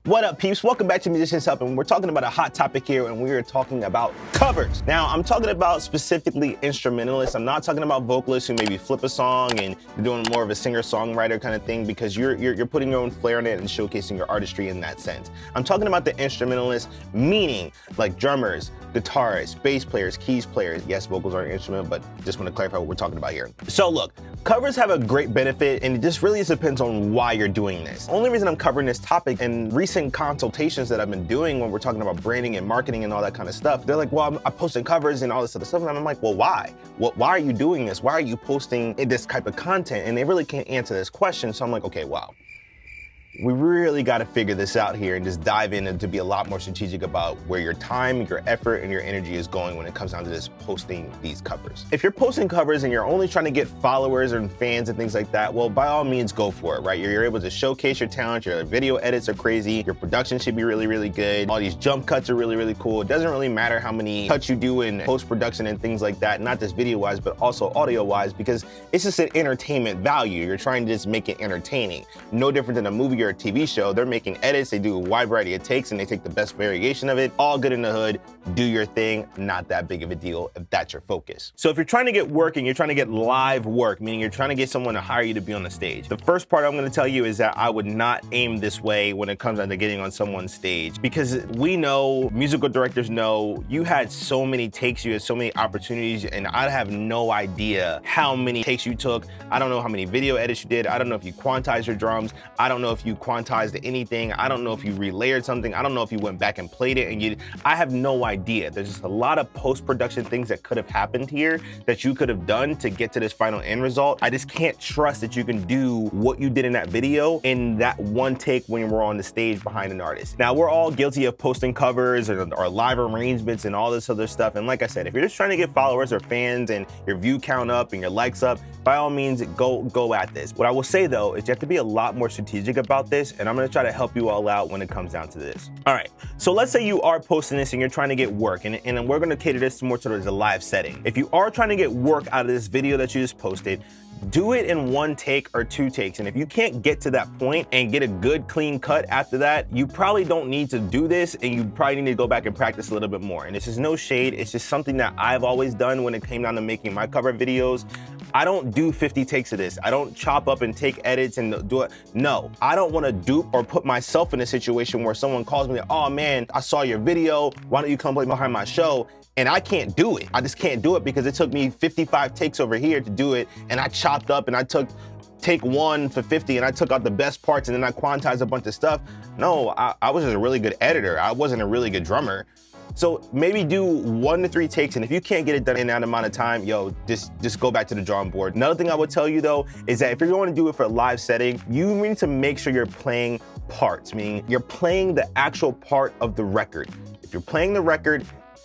What up, peeps? Welcome back to Musicians Hub, and we're talking about a hot topic here, and we are talking about covers. Now, I'm talking about specifically instrumentalists. I'm not talking about vocalists who maybe flip a song and you're doing more of a singer-songwriter kind of thing, because you're putting your own flair in it and showcasing your artistry in that sense. I'm talking about the instrumentalists, meaning like drummers, guitarists, bass players, keys players. Yes, vocals are an instrument, but just want to clarify what we're talking about here. So look, covers have a great benefit, and it just really depends on why you're doing this. Only reason I'm covering this topic in recent consultations that I've been doing when we're talking about branding and marketing and all that kind of stuff, they're like, well, I'm posting covers and all this other stuff, and I'm like, well, why? Why are you doing this? Why are you posting this type of content? And they really can't answer this question, so I'm like, okay, wow. We really got to figure this out here and just dive in and to be a lot more strategic about where your time, your effort, and your energy is going when it comes down to just posting these covers. If you're posting covers and you're only trying to get followers and fans and things like that, well, by all means, go for it, right? You're able to showcase your talent, your video edits are crazy, your production should be really, really good, all these jump cuts are really, really cool. It doesn't really matter how many cuts you do in post-production and things like that, not just video-wise, but also audio-wise, because it's just an entertainment value. You're trying to just make it entertaining. No different than a movie or a TV show. They're making edits, they do a wide variety of takes, and they take the best variation of it. All good in the hood, do your thing, not that big of a deal if that's your focus. So if you're trying to get work and you're trying to get live work, meaning you're trying to get someone to hire you to be on the stage, the first part I'm gonna tell you is that I would not aim this way when it comes down to getting on someone's stage, because we know, musical directors know, you had so many takes, you had so many opportunities, and I have no idea how many takes you took. I don't know how many video edits you did. I don't know if you quantized your drums. I don't know if you quantized anything. I don't know if you relayered something. I don't know if you went back and played it, and I have no idea. There's just a lot of post-production things that could have happened here that you could have done to get to this final end result. I just can't trust that you can do what you did in that video in that one take when we're on the stage behind an artist. Now, we're all guilty of posting covers or live arrangements and all this other stuff. And like I said, if you're just trying to get followers or fans and your view count up and your likes up, by all means, go at this. What I will say though, is you have to be a lot more strategic about this, and I'm gonna try to help you all out when it comes down to this. All right, so let's say you are posting this and you're trying to get work, and we're gonna cater this more towards a live setting. If you are trying to get work out of this video that you just posted, do it in one take or two takes. And if you can't get to that point and get a good clean cut after that, you probably don't need to do this, and you probably need to go back and practice a little bit more. And this is no shade, it's just something that I've always done when it came down to making my cover videos. I don't do 50 takes of this. I don't chop up and take edits and do it. No, I don't want to dupe or put myself in a situation where someone calls me, oh man, I saw your video, why don't you come play behind my show? And I can't do it. I just can't do it because it took me 55 takes over here to do it, and I chopped up and I took take one for 50 and I took out the best parts and then I quantized a bunch of stuff. No, I was just a really good editor. I wasn't a really good drummer. So maybe do 1 to 3 takes, and if you can't get it done in that amount of time, yo, just go back to the drawing board. Another thing I would tell you though, is that if you're going to do it for a live setting, you need to make sure you're playing parts, meaning you're playing the actual part of the record. If you're playing the record,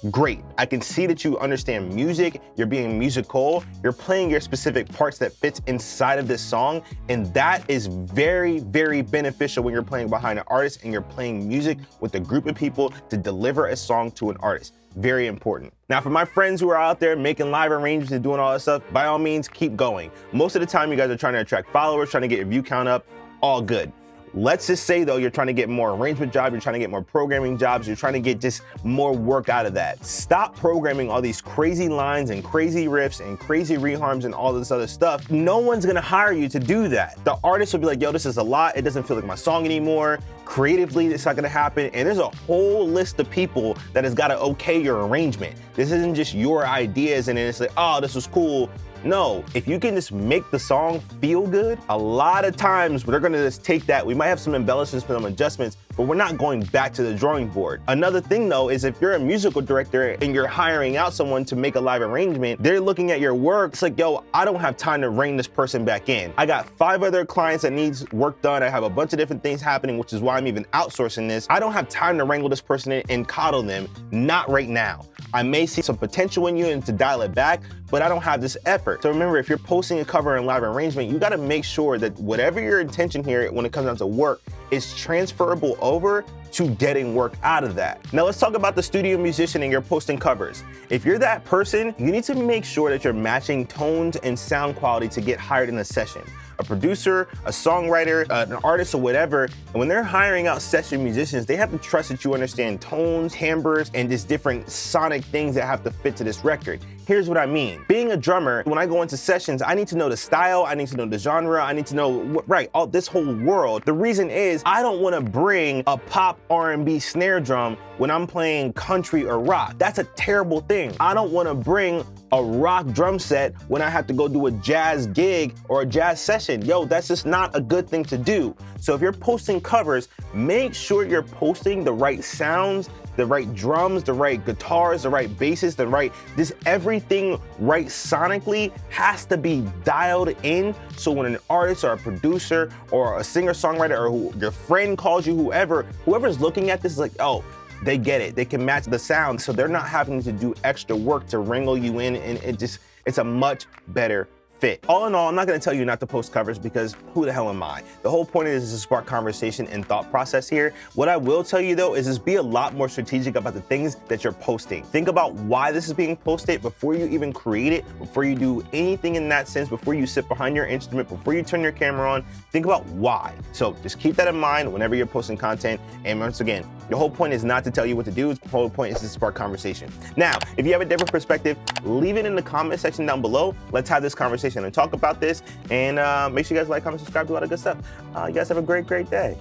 great. I can see that you understand music, you're being musical, you're playing your specific parts that fits inside of this song, and that is very, very beneficial when you're playing behind an artist and you're playing music with a group of people to deliver a song to an artist. Very important. Now, for my friends who are out there making live arrangements and doing all that stuff, by all means, keep going. Most of the time, you guys are trying to attract followers, trying to get your view count up, all good. Let's just say though, you're trying to get more arrangement jobs, you're trying to get more programming jobs, you're trying to get just more work out of that. Stop programming all these crazy lines and crazy riffs and crazy reharms and all this other stuff. No one's gonna hire you to do that. The artist will be like, yo, this is a lot, it doesn't feel like my song anymore. Creatively, it's not gonna happen. And there's a whole list of people that has gotta okay your arrangement. This isn't just your ideas and then it's like, oh, this was cool. No, if you can just make the song feel good, a lot of times they're gonna just take that. We might have some embellishments, some adjustments, but we're not going back to the drawing board. Another thing though, is if you're a musical director and you're hiring out someone to make a live arrangement, they're looking at your work, it's like, yo, I don't have time to rein this person back in. I got 5 other clients that needs work done. I have a bunch of different things happening, which is why I'm even outsourcing this. I don't have time to wrangle this person in and coddle them, not right now. I may see some potential in you and to dial it back, but I don't have this effort. So remember, if you're posting a cover and live arrangement, you gotta make sure that whatever your intention here when it comes down to work is transferable over to getting work out of that. Now let's talk about the studio musician and you're posting covers. If you're that person, you need to make sure that you're matching tones and sound quality to get hired in a session. A producer, a songwriter, an artist, or whatever, and when they're hiring out session musicians, they have to trust that you understand tones, timbres, and just different sonic things that have to fit to this record. Here's what I mean. Being a drummer, when I go into sessions, I need to know the style, I need to know the genre, I need to know, all this whole world. The reason is, I don't wanna bring a pop R&B snare drum when I'm playing country or rock. That's a terrible thing. I don't wanna bring a rock drum set when I have to go do a jazz gig or a jazz session. Yo, that's just not a good thing to do. So if you're posting covers, make sure you're posting the right sounds, the right drums, the right guitars, the right basses, just everything right sonically has to be dialed in. So when an artist or a producer or a singer-songwriter or your friend calls you, whoever's looking at this is like, oh, they get it. They can match the sound, so they're not having to do extra work to wrangle you in, and it's a much better fit. All in all, I'm not gonna tell you not to post covers because who the hell am I? The whole point is to spark conversation and thought process here. What I will tell you though is just be a lot more strategic about the things that you're posting. Think about why this is being posted before you even create it, before you do anything in that sense, before you sit behind your instrument, before you turn your camera on, think about why. So just keep that in mind whenever you're posting content. And once again, the whole point is not to tell you what to do. The whole point is to spark conversation. Now, if you have a different perspective, leave it in the comment section down below. Let's have this conversation and talk about this. And make sure you guys like, comment, subscribe, do all that good stuff. You guys have a great day.